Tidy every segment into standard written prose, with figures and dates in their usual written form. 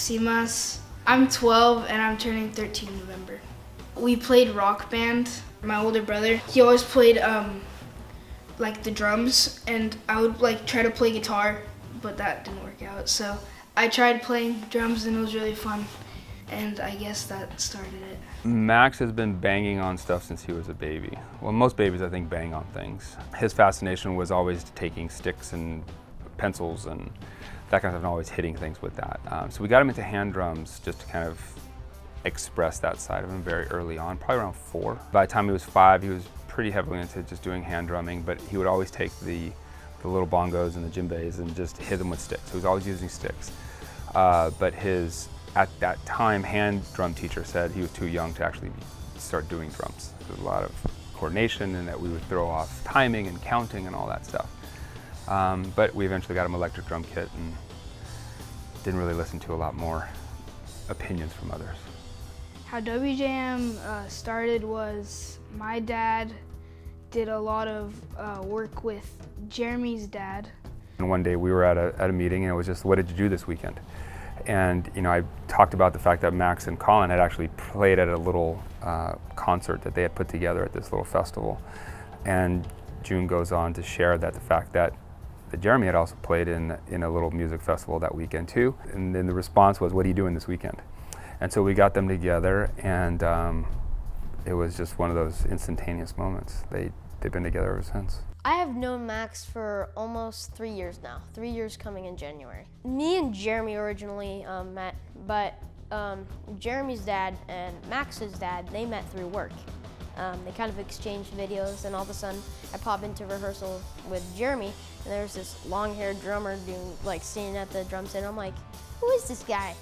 JessicaM. I'm 12 and I'm turning 13 in November. We played rock band. My older brother, he always played like the drums, and I would like try to play guitar, but that didn't work out. So I tried playing drums and it was really fun, and I guess that started it. Max has been banging on stuff since he was a baby. Well, most babies, I think, bang on things. His fascination was always taking sticks and pencils and that kind of stuff, and always hitting things with that. So we got him into hand drums just to kind of express that side of him very early on, probably around 4. By the time he was 5, he was pretty heavily into just doing hand drumming, but he would always take the little bongos and the djembes and just hit them with sticks. So he was always using sticks. But his, at that time, hand drum teacher said he was too young to actually start doing drums. There was a lot of coordination and that we would throw off timing and counting and all that stuff. But we eventually got him an electric drum kit and didn't really listen to a lot more opinions from others. How WJM started was my dad did a lot of work with Jeremy's dad. And one day we were at a meeting and it was just, what did you do this weekend? And you know, I talked about the fact that Max and Colin had actually played at a little concert that they had put together at this little festival. And June goes on to share that the fact that Jeremy had also played in a little music festival that weekend too. And then the response was, what are you doing this weekend? And so we got them together, and it was just one of those instantaneous moments. They've been together ever since. I have known Max for almost 3 years now, 3 years coming in January. Me and Jeremy originally met, but Jeremy's dad and Max's dad, they met through work. They kind of exchanged videos, and all of a sudden I pop into rehearsal with Jeremy, and there's this long-haired drummer sitting at the drum set, and I'm like, who is this guy?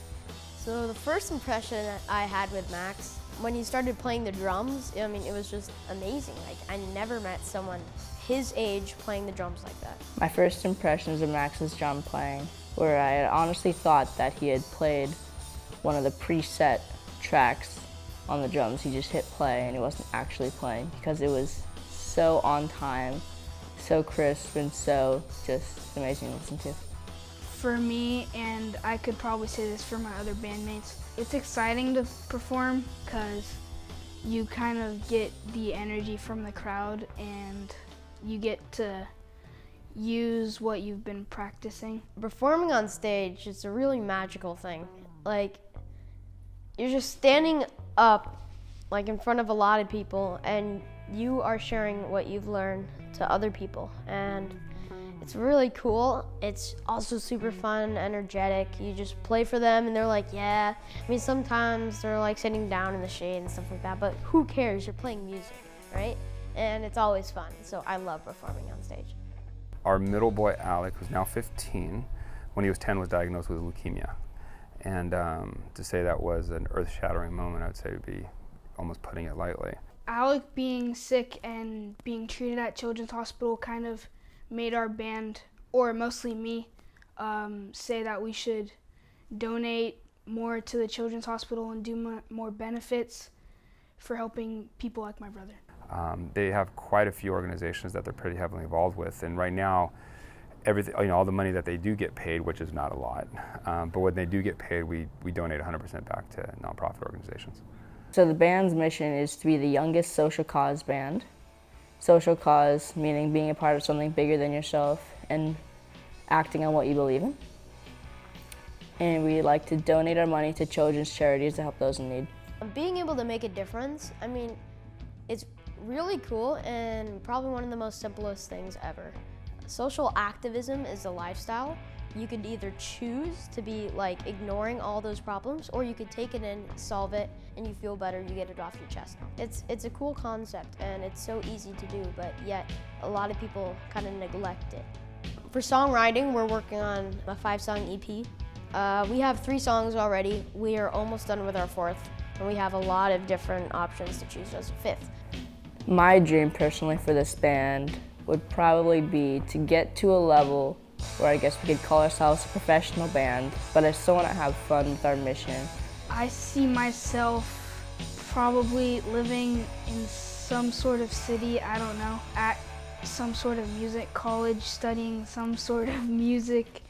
So the first impression that I had with Max, when he started playing the drums, I mean, it was just amazing. Like, I never met someone his age playing the drums like that. My first impressions of Max's drum playing were I had honestly thought that he had played one of the preset tracks on the drums. He just hit play and he wasn't actually playing because it was so on time, so crisp, and so just amazing to listen to. For me, and I could probably say this for my other bandmates, it's exciting to perform because you kind of get the energy from the crowd and you get to use what you've been practicing. Performing on stage is a really magical thing. Like, you're just standing up like in front of a lot of people and you are sharing what you've learned to other people, and it's really cool. It's also super fun, energetic. You just play for them and they're like, yeah. I mean, sometimes they're like sitting down in the shade and stuff like that, but who cares? You're playing music, right? And it's always fun, so I love performing on stage. Our middle boy, Alec, who's now 15, when he was 10 was diagnosed with leukemia. And to say that was an earth-shattering moment, I would say would be almost putting it lightly. Alec being sick and being treated at Children's Hospital kind of made our band, or mostly me, say that we should donate more to the Children's Hospital and do more benefits for helping people like my brother. They have quite a few organizations that they're pretty heavily involved with, and right now, everything, all the money that they do get paid, which is not a lot, but when they do get paid, we donate 100% back to nonprofit organizations. So the band's mission is to be the youngest social cause band. Social cause meaning being a part of something bigger than yourself and acting on what you believe in. And we like to donate our money to children's charities to help those in need. Being able to make a difference, I mean, it's really cool and probably one of the most simplest things ever. Social activism is a lifestyle. You could either choose to be like ignoring all those problems, or you could take it in, solve it, and you feel better, you get it off your chest. It's a cool concept and it's so easy to do, but yet a lot of people kind of neglect it. For songwriting, we're working on a 5-song EP. We have 3 songs already. We are almost done with our 4th, and we have a lot of different options to choose as a 5th. My dream personally for this band would probably be to get to a level where I guess we could call ourselves a professional band, but I still want to have fun with our mission. I see myself probably living in some sort of city, I don't know, at some sort of music college, studying some sort of music